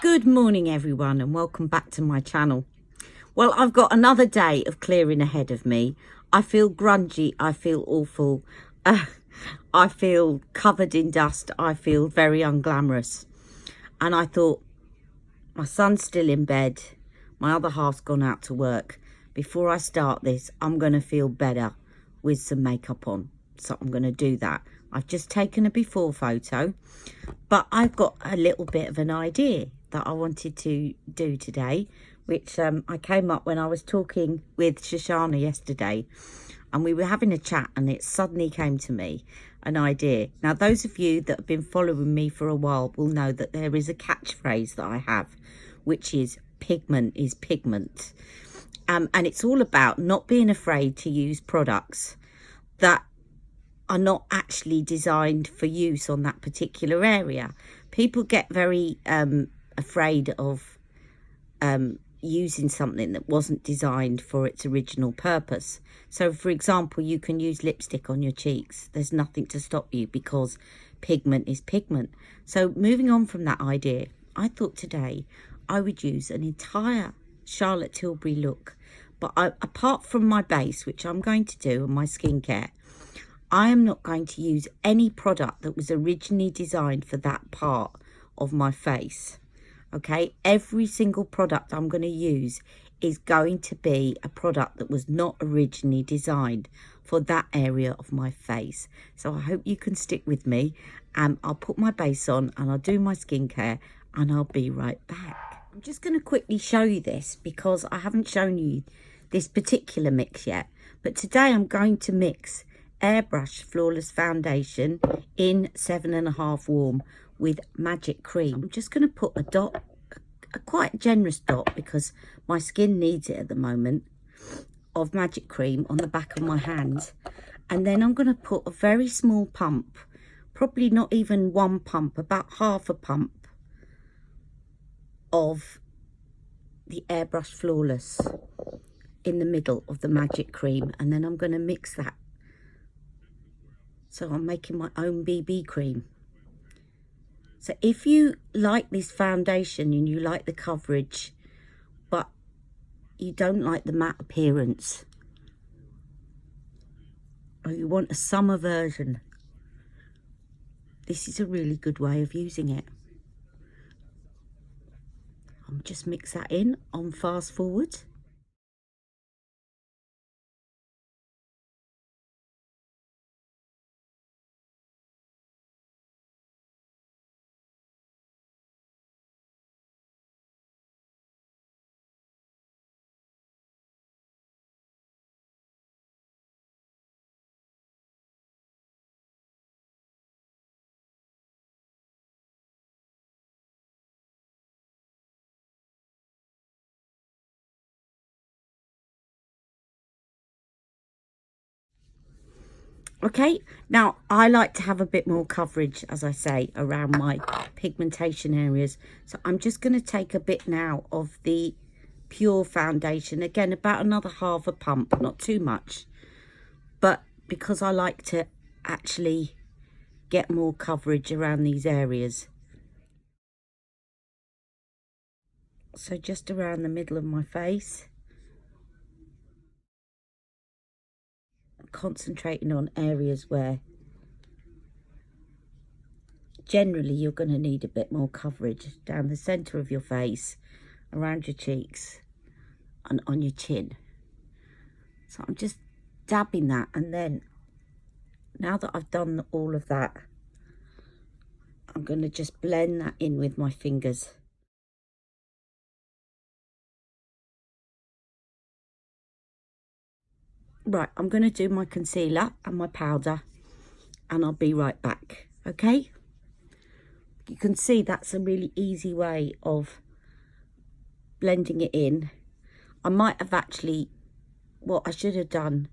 Good morning everyone and welcome back to my channel. Well, I've got another day of clearing ahead of me. I feel grungy, I feel awful, I feel covered in dust, I feel very unglamorous. And I thought, my son's still in bed, my other half's gone out to work. Before I start this, I'm going to feel better with some makeup on. So I'm going to do that. I've just taken a before photo, but I've got a little bit of an idea that I wanted to do today, which I came up when I was talking with Shoshana yesterday, and we were having a chat and it suddenly came to me, an idea. Now, those of you that have been following me for a while will know that there is a catchphrase that I have, which is pigment is pigment. And it's all about not being afraid to use products that are not actually designed for use on that particular area. People get very afraid of using something that wasn't designed for its original purpose. So for example, you can use lipstick on your cheeks. There's nothing to stop you because pigment is pigment. So moving on from that idea, I thought today I would use an entire Charlotte Tilbury look, but apart from my base, which I'm going to do, and my skincare, I am not going to use any product that was originally designed for that part of my face. Okay, every single product I'm going to use is going to be a product that was not originally designed for that area of my face. So I hope you can stick with me, and I'll put my base on and I'll do my skincare and I'll be right back. I'm just going to quickly show you this because I haven't shown you this particular mix yet, but today I'm going to mix Airbrush Flawless Foundation in 7.5 Warm with Magic Cream. I'm just going to put a dot, a quite generous dot, because my skin needs it at the moment, of Magic Cream on the back of my hands. And then I'm going to put a very small pump, probably not even one pump, about half a pump of the Airbrush Flawless in the middle of the Magic Cream. And then I'm going to mix that. So I'm making my own BB cream. So if you like this foundation and you like the coverage, but you don't like the matte appearance, or you want a summer version, this is a really good way of using it. I'll just mix that in on fast forward. Okay, now I like to have a bit more coverage, as I say, around my pigmentation areas. So I'm just going to take a bit now of the pure foundation. Again, about another half a pump, not too much. But because I like to actually get more coverage around these areas. So just around the middle of my face. Concentrating on areas where generally you're going to need a bit more coverage, down the center of your face, around your cheeks and on your chin. So I'm just dabbing that, and then now that I've done all of that, I'm going to just blend that in with my fingers. Right, I'm going to do my concealer and my powder, and I'll be right back, okay? You can see that's a really easy way of blending it in. I might have actually, what I should have done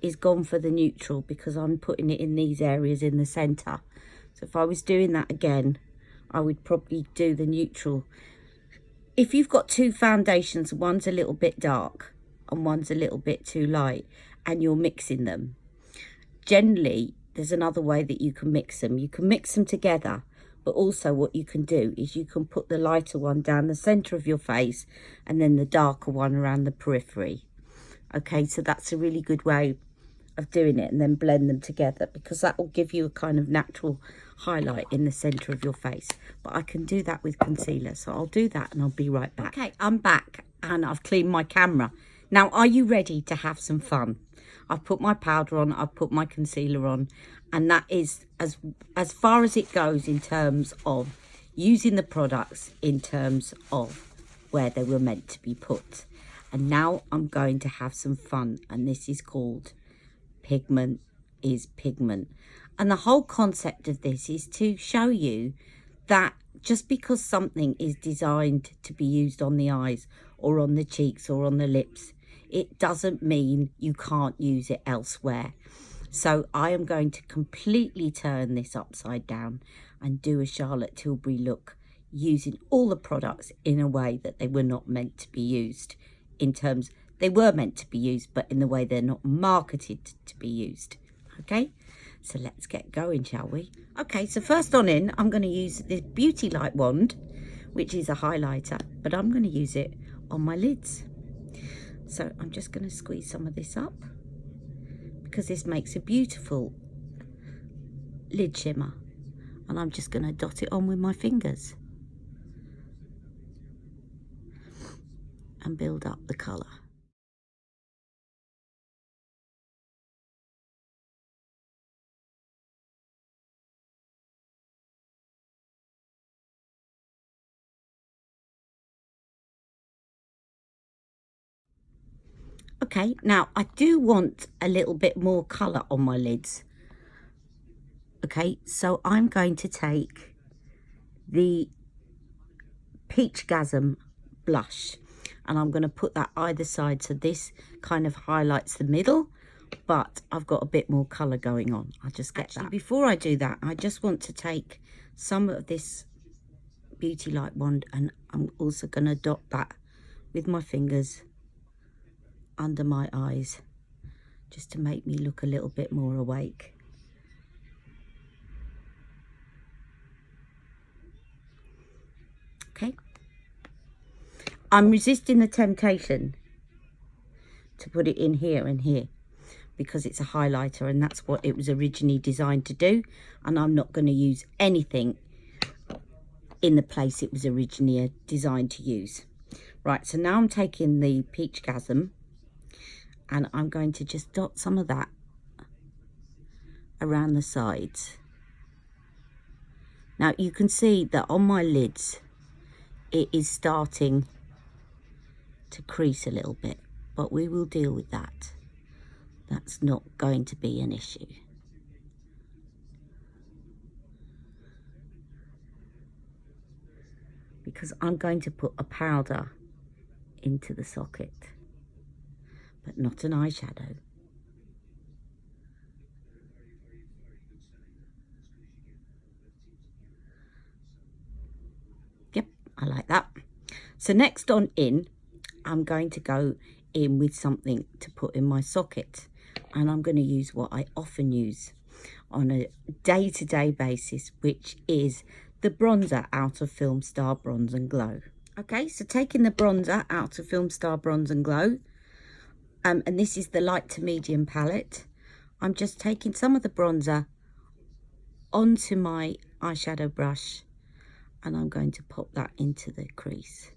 is gone for the neutral, because I'm putting it in these areas in the centre. So if I was doing that again, I would probably do the neutral. If you've got two foundations, one's a little bit dark and one's a little bit too light, and you're mixing them, generally there's another way that you can mix them. You can mix them together, But also what you can do is you can put the lighter one down the center of your face and then the darker one around the periphery. Okay, so that's a really good way of doing it, and then blend them together, because that will give you a kind of natural highlight in the center of your face. But I can do that with concealer, so I'll do that and I'll be right back. Okay, I'm back and I've cleaned my camera. Now, are you ready to have some fun? I've put my powder on, I've put my concealer on, and that is as far as it goes in terms of using the products in terms of where they were meant to be put. And now I'm going to have some fun, and this is called Pigment is Pigment. And the whole concept of this is to show you that just because something is designed to be used on the eyes or on the cheeks or on the lips, it doesn't mean you can't use it elsewhere. So I am going to completely turn this upside down and do a Charlotte Tilbury look using all the products in a way that they were not meant to be used. In terms, they were meant to be used, but in the way they're not marketed to be used. Okay, so let's get going, shall we? Okay, so first on in, I'm going to use this Beauty Light wand, which is a highlighter, but I'm going to use it on my lids. So I'm just going to squeeze some of this up, because this makes a beautiful lid shimmer. And I'm just going to dot it on with my fingers and build up the colour. Okay, now I do want a little bit more colour on my lids. Okay, so I'm going to take the Peachgasm blush, and I'm going to put that either side, so this kind of highlights the middle, but I've got a bit more colour going on. I'll just get that. Before I do that, I just want to take some of this Beauty Light wand, and I'm also going to dot that with my fingers under my eyes, just to make me look a little bit more awake. Okay, I'm resisting the temptation to put it in here and here, because it's a highlighter and that's what it was originally designed to do, and I'm not going to use anything in the place it was originally designed to use. Right, so now I'm taking the Peachgasm and I'm going to just dot some of that around the sides. Now you can see that on my lids it is starting to crease a little bit, but we will deal with that. That's not going to be an issue. Because I'm going to put a powder into the socket, but not an eyeshadow. Yep, I like that. So next on in, I'm going to go in with something to put in my socket, and I'm going to use what I often use on a day-to-day basis, which is the bronzer out of Film Star Bronze and Glow. Okay, so taking the bronzer out of Film Star Bronze and Glow, and this is the light to medium palette, I'm just taking some of the bronzer onto my eyeshadow brush, and I'm going to pop that into the crease.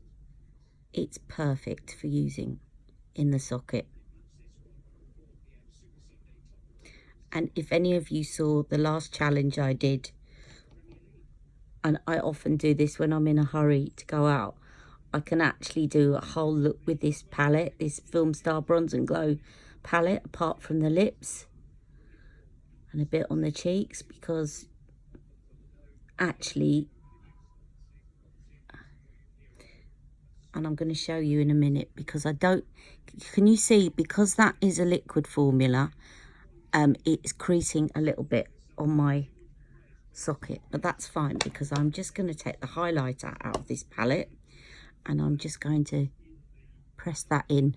It's perfect for using in the socket. And if any of you saw the last challenge I did, and I often do this when I'm in a hurry to go out, I can actually do a whole look with this palette, this Film Star Bronze and Glow palette, apart from the lips and a bit on the cheeks, because actually, and I'm going to show you in a minute, because I don't, can you see, because that is a liquid formula, it's creasing a little bit on my socket, but that's fine, because I'm just going to take the highlighter out of this palette and I'm just going to press that in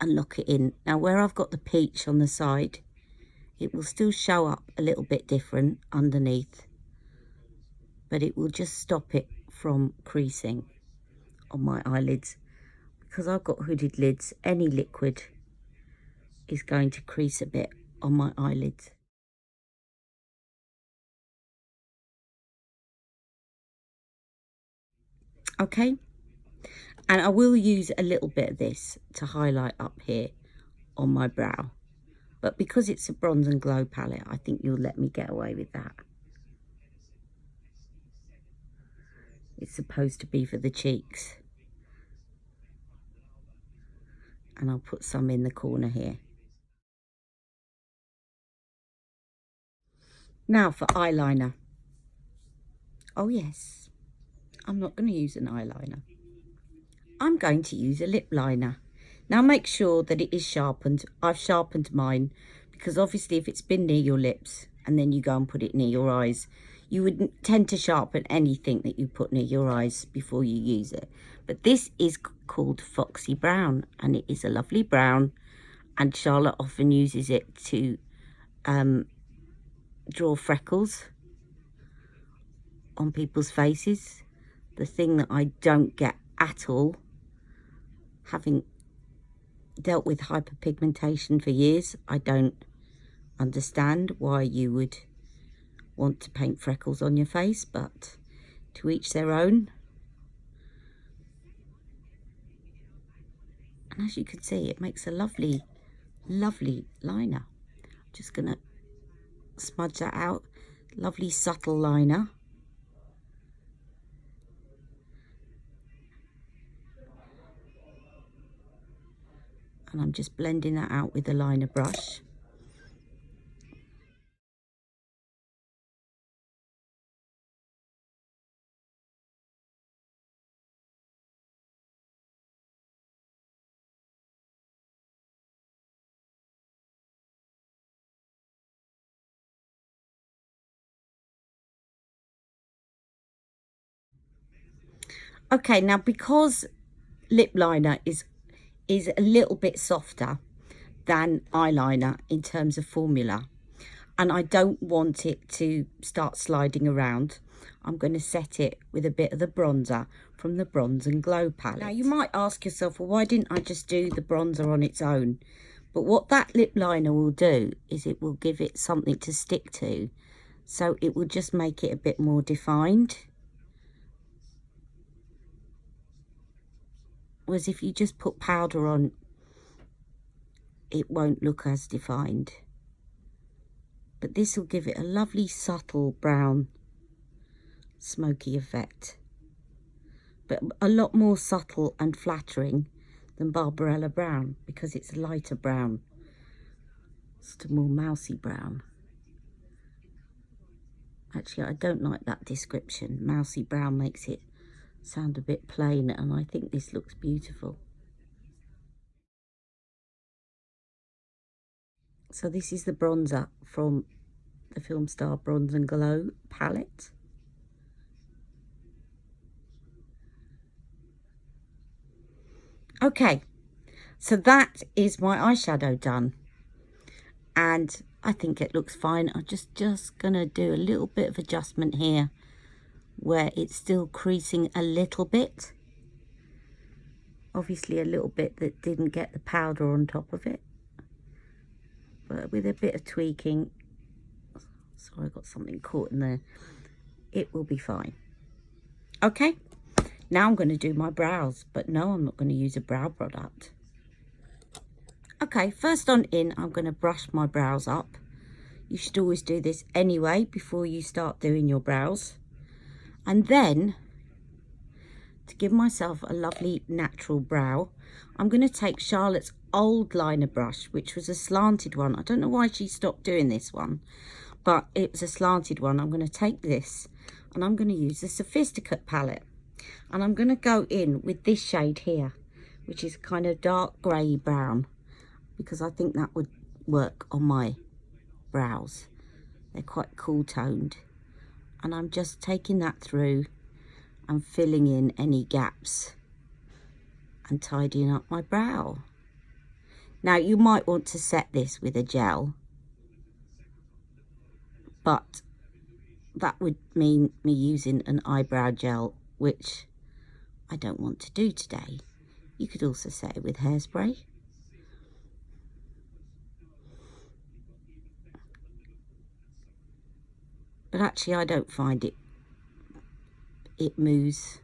and lock it in. Now where I've got the peach on the side, It will still show up a little bit different underneath, but it will just stop it from creasing on my eyelids. Because I've got hooded lids, any liquid is going to crease a bit on my eyelids. Okay, and I will use a little bit of this to highlight up here on my brow, but because it's a Bronze and Glow palette, I think you'll let me get away with that. It's supposed to be for the cheeks, and I'll put some in the corner here. Now for eyeliner. Oh yes, I'm not going to use an eyeliner. I'm going to use a lip liner. Now make sure that it is sharpened. I've sharpened mine because obviously if it's been near your lips and then you go and put it near your eyes, you would tend to sharpen anything that you put near your eyes before you use it. But this is called Foxy Brown, and it is a lovely brown, and Charlotte often uses it to draw freckles on people's faces. The thing that I don't get at all, having dealt with hyperpigmentation for years, I don't understand why you would want to paint freckles on your face, but to each their own. And as you can see, it makes a lovely, lovely liner. Just gonna smudge that out. Lovely subtle liner. And I'm just blending that out with the liner brush. Okay, now because lip liner is a little bit softer than eyeliner in terms of formula, and I don't want it to start sliding around, I'm going to set it with a bit of the bronzer from the Bronze and Glow palette. Now you might ask yourself, well, why didn't I just do the bronzer on its own? But what that lip liner will do is it will give it something to stick to, so it will just make it a bit more defined. Whereas if you just put powder on, it won't look as defined. But this will give it a lovely subtle brown smoky effect, but a lot more subtle and flattering than Barbarella brown, because it's a lighter brown. It's a more mousy brown. Actually, I don't like that description. Mousy brown makes it sound a bit plain, and I think this looks beautiful. So this is the bronzer from the Film Star Bronze and Glow palette. Okay, so that is my eyeshadow done, and I think it looks fine. I'm just gonna do a little bit of adjustment here where it's still creasing a little bit. Obviously a little bit that didn't get the powder on top of it, but with a bit of tweaking, sorry I got something caught in there, it will be fine. Okay, now I'm going to do my brows, but no, I'm not going to use a brow product. Okay, first on in, I'm going to brush my brows up. You should always do this anyway before you start doing your brows. And then, to give myself a lovely natural brow, I'm going to take Charlotte's old liner brush, which was a slanted one. I don't know why she stopped doing this one, but it was a slanted one. I'm going to take this and I'm going to use the Sophisticate palette. And I'm going to go in with this shade here, which is kind of dark grey brown, because I think that would work on my brows. They're quite cool toned. And I'm just taking that through and filling in any gaps and tidying up my brow. Now you might want to set this with a gel, but that would mean me using an eyebrow gel, which I don't want to do today. You could also set it with hairspray. But actually I don't find it moves.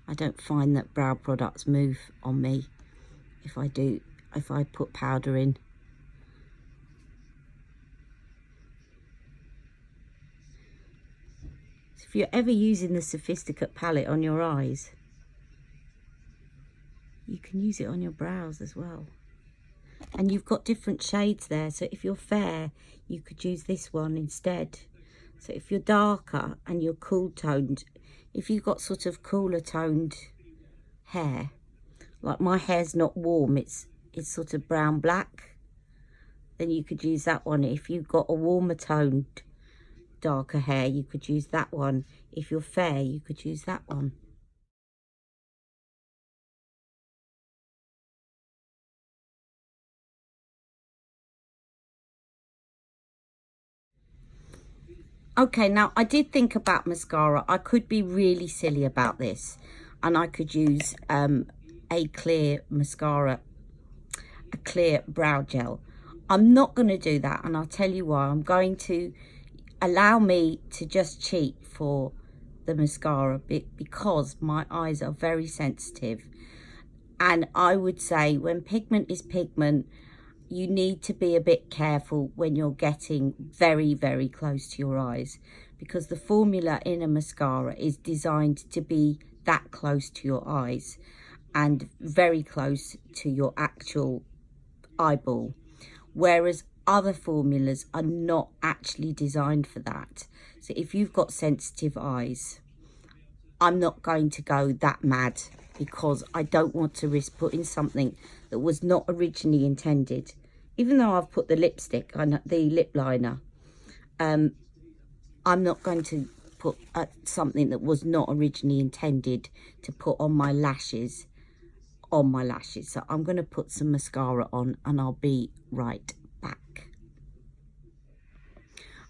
I don't find that brow products move on me if I put powder in. So if you're ever using the Sophisticate palette on your eyes, you can use it on your brows as well. And you've got different shades there, so if you're fair, you could use this one instead. So if you're darker and you're cool toned, if you've got sort of cooler toned hair, like my hair's not warm, it's sort of brown black, then you could use that one. If you've got a warmer toned darker hair, you could use that one. If you're fair, you could use that one. Okay, now I did think about mascara. I could be really silly about this, and I could use a clear mascara, a clear brow gel. I'm not going to do that, and I'll tell you why. I'm going to allow me to just cheat for the mascara because my eyes are very sensitive, and I would say when pigment is pigment, you need to be a bit careful when you're getting very, very close to your eyes, because the formula in a mascara is designed to be that close to your eyes and very close to your actual eyeball, whereas other formulas are not actually designed for that. So if you've got sensitive eyes, I'm not going to go that mad, because I don't want to risk putting something that was not originally intended. Even though I've put the lipstick on the lip liner, I'm not going to put something that was not originally intended to put on my lashes. So I'm going to put some mascara on, and I'll be right back.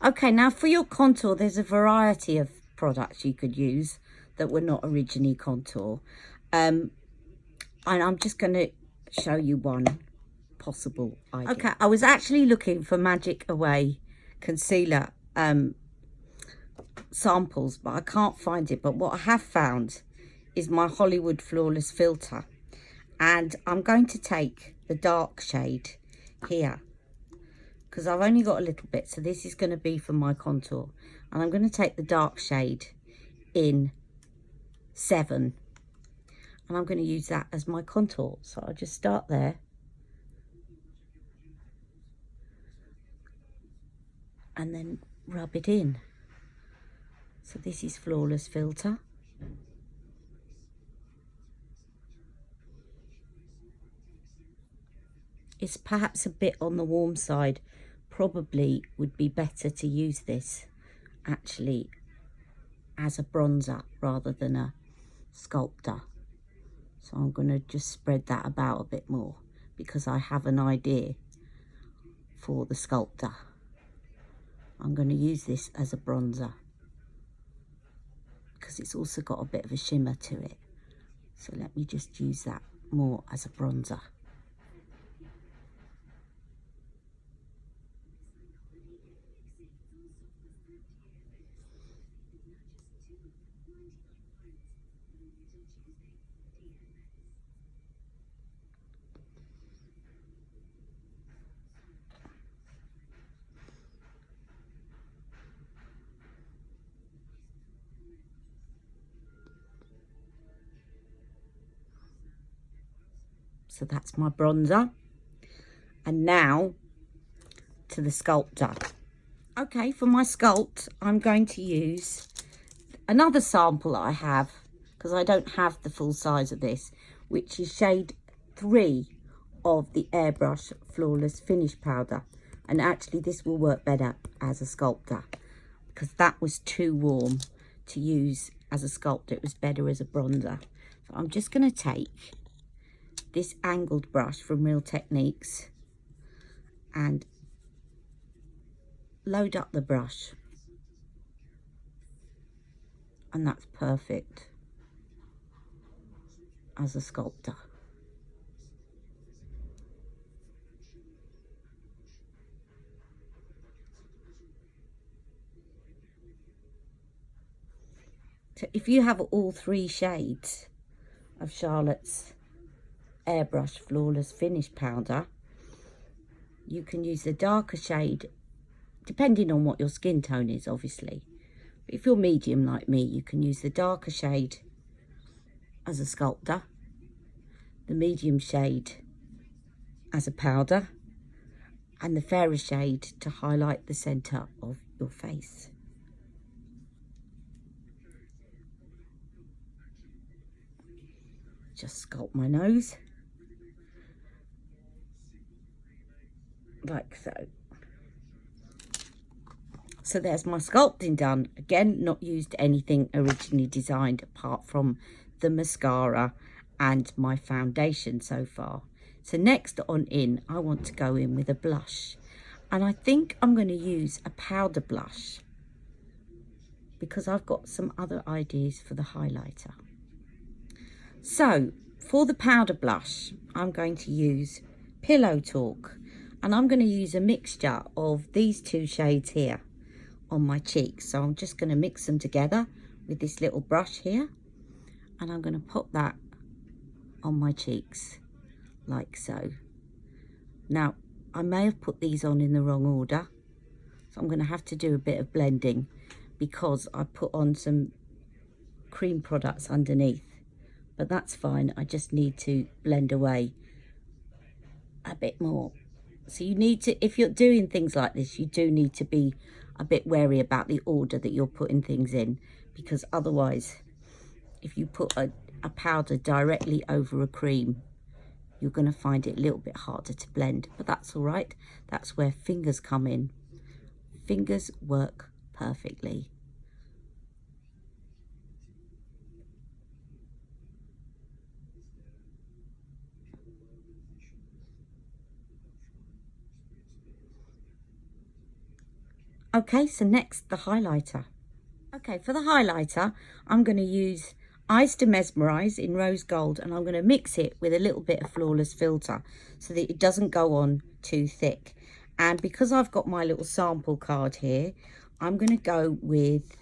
Okay, now for your contour, there's a variety of products you could use that were not originally contour. And I'm just going to show you one possible idea. Okay, I was actually looking for Magic Away concealer samples, but I can't find it. But what I have found is my Hollywood Flawless filter, and I'm going to take the dark shade here because I've only got a little bit, so this is going to be for my contour, and I'm going to take the dark shade in 7, and I'm going to use that as my contour. So I'll just start there, and then rub it in. So this is Flawless filter. It's perhaps a bit on the warm side. Probably would be better to use this actually as a bronzer rather than a sculptor. So I'm going to just spread that about a bit more because I have an idea for the sculptor. I'm going to use this as a bronzer because it's also got a bit of a shimmer to it. So let me just use that more as a bronzer. So that's my bronzer. And now to the sculptor. Okay, for my sculpt, I'm going to use another sample I have, because I don't have the full size of this, which is shade 3 of the Airbrush Flawless Finish Powder. And actually this will work better as a sculptor because that was too warm to use as a sculptor. It was better as a bronzer. So I'm just going to take this angled brush from Real Techniques and load up the brush And that's perfect as a sculptor. So if you have all 3 shades of Charlotte's Airbrush Flawless Finish Powder, you can use the darker shade, depending on what your skin tone is, obviously. But if you're medium like me, you can use the darker shade as a sculptor, the medium shade as a powder, and the fairer shade to highlight the centre of your face. Just sculpt my nose, like so. So there's my sculpting done. Again, not used anything originally designed apart from the mascara and my foundation so far. So next on in, I want to go in with a blush. And I think I'm going to use a powder blush because I've got some other ideas for the highlighter. So for the powder blush, I'm going to use Pillow Talk. And I'm going to use a mixture of these 2 shades here on my cheeks. So I'm just going to mix them together with this little brush here. And I'm going to put that on my cheeks like so. Now, I may have put these on in the wrong order. So I'm going to have to do a bit of blending because I put on some cream products underneath. But that's fine. I just need to blend away a bit more. So you need to, if you're doing things like this, you do need to be a bit wary about the order that you're putting things in, because otherwise, if you put a powder directly over a cream, you're going to find it a little bit harder to blend. But that's all right. That's where fingers come in. Fingers work perfectly. Okay, so next, the highlighter. Okay, for the highlighter, I'm going to use Eyes to Mesmerise in Rose Gold, and I'm going to mix it with a little bit of Flawless Filter so that it doesn't go on too thick. And because I've got my little sample card here, I'm going to go with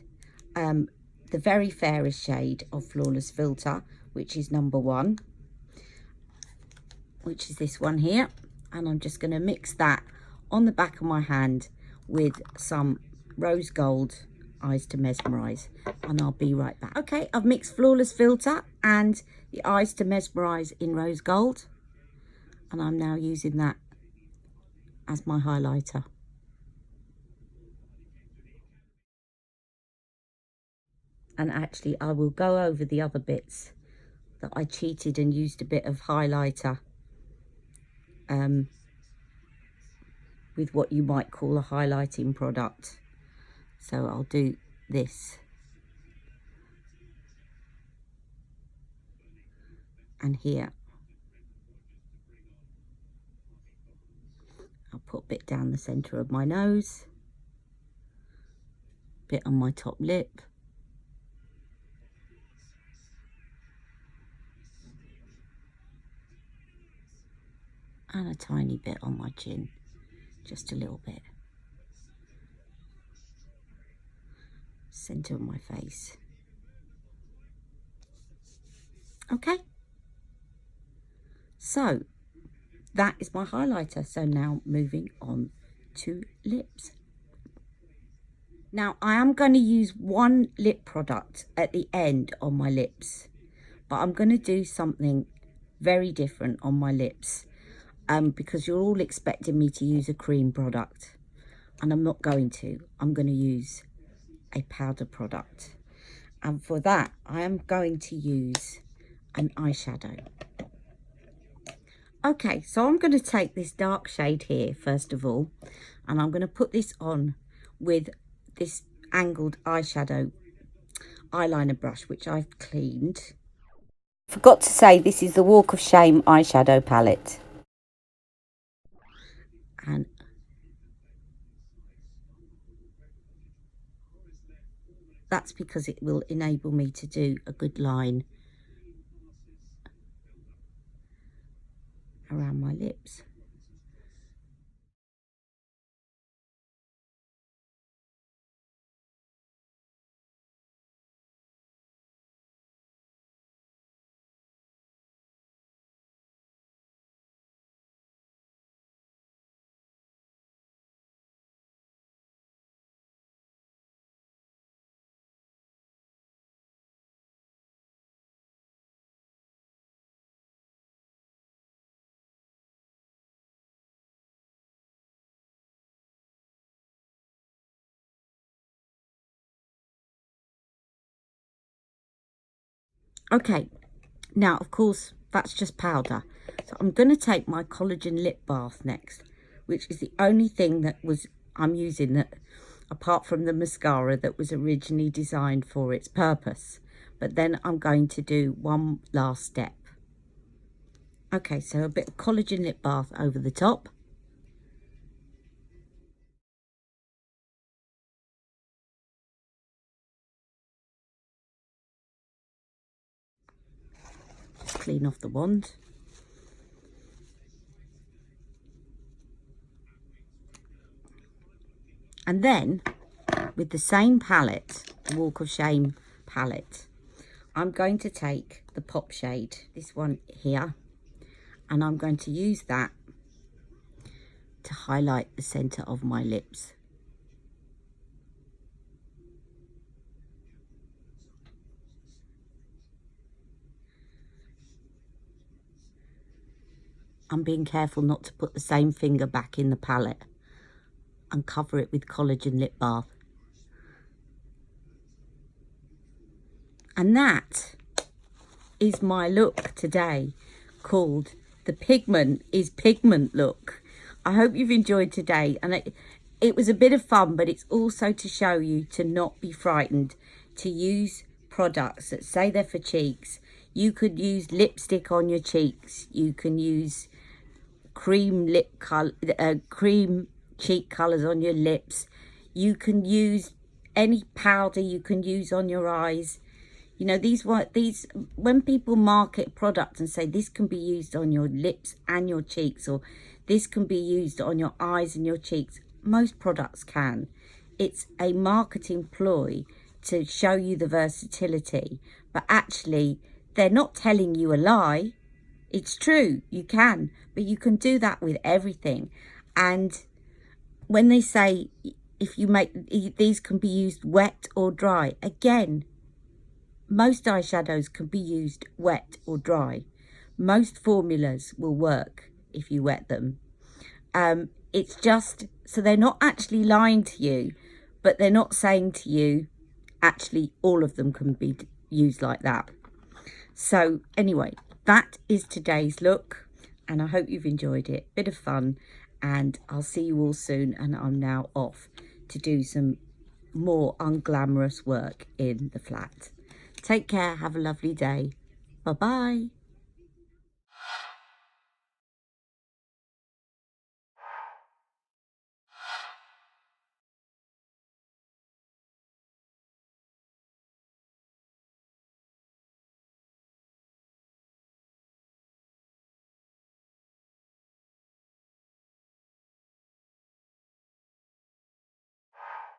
the very fairest shade of Flawless Filter, which is number 1, which is this one here. And I'm just going to mix that on the back of my hand with some Rose Gold Eyes to Mesmerise, and I'll be right back. Okay, I've mixed Flawless Filter and the Eyes to Mesmerise in Rose Gold, and I'm now using that as my highlighter. And actually, I will go over the other bits that I cheated and used a bit of highlighter with what you might call a highlighting product. So I'll do this. And here. I'll put a bit down the centre of my nose. A bit on my top lip. And a tiny bit on my chin. Just a little bit. Centre of my face. Okay. So that is my highlighter. So now moving on to lips. Now I am going to use one lip product at the end on my lips, but I'm going to do something very different on my lips because you're all expecting me to use a cream product, and I'm not going to. I'm going to use a powder product, and for that I am going to use an eyeshadow. Okay, so I'm going to take this dark shade here first of all, and I'm going to put this on with this angled eyeshadow eyeliner brush, which I've cleaned. Forgot to say, this is the Walk of Shame eyeshadow palette. And that's because it will enable me to do a good line around my lips. Okay, now of course that's just powder, so I'm going to take my collagen lip bath next, which is the only thing that I'm using that, apart from the mascara, that was originally designed for its purpose. But then I'm going to do one last step. Okay, so a bit of collagen lip bath over the top. Just clean off the wand. And then, with the same palette, the Walk of Shame palette, I'm going to take the pop shade, this one here, and I'm going to use that to highlight the centre of my lips. I'm being careful not to put the same finger back in the palette and cover it with collagen lip bath. And that is my look today, called the Pigment is Pigment look. I hope you've enjoyed today, and it was a bit of fun, but it's also to show you to not be frightened, to use products that say they're for cheeks. You could use lipstick on your cheeks, you can use cream cheek colours on your lips, you can use any powder you can use on your eyes. You know, when people market products and say this can be used on your lips and your cheeks, or this can be used on your eyes and your cheeks, most products can. It's a marketing ploy to show you the versatility, but actually they're not telling you a lie. It's true, you can, but you can do that with everything. And when they say if you make these can be used wet or dry, again, most eyeshadows can be used wet or dry. Most formulas will work if you wet them. It's just, so they're not actually lying to you, but they're not saying to you, actually, all of them can be used like that. So anyway, that is today's look, and I hope you've enjoyed it. Bit of fun, and I'll see you all soon. And I'm now off to do some more unglamorous work in the flat. Take care, have a lovely day. Bye-bye.